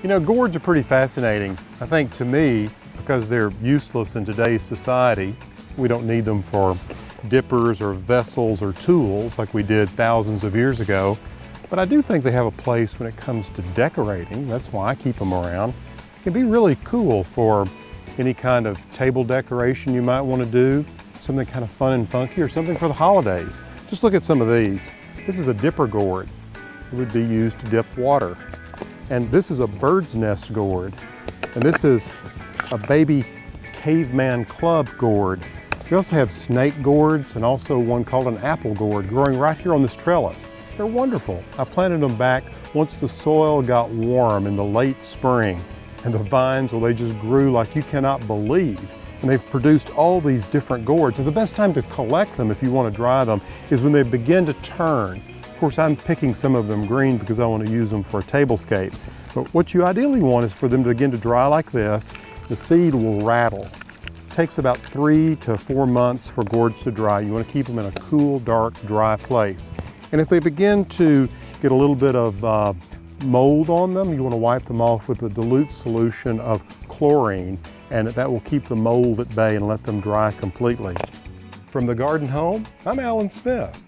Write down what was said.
You know, gourds are pretty fascinating. I think to me, because they're useless in today's society, we don't need them for dippers or vessels or tools like we did thousands of years ago. But I do think they have a place when it comes to decorating. That's why I keep them around. It can be really cool for any kind of table decoration you might want to do, something kind of fun and funky, or something for the holidays. Just look at some of these. This is a dipper gourd. It would be used to dip water. And this is a bird's nest gourd. And this is a baby caveman club gourd. We also have snake gourds and also one called an apple gourd growing right here on this trellis. They're wonderful. I planted them back once the soil got warm in the late spring. And the vines, well, they just grew like you cannot believe. And they've produced all these different gourds. And the best time to collect them, if you want to dry them, is when they begin to turn. Of course, I'm picking some of them green because I want to use them for a tablescape. But what you ideally want is for them to begin to dry like this. The seed will rattle. It takes about 3 to 4 months for gourds to dry. You want to keep them in a cool, dark, dry place. And if they begin to get a little bit of mold on them, you want to wipe them off with a dilute solution of chlorine, and that will keep the mold at bay and let them dry completely. From the garden home, I'm Alan Smith.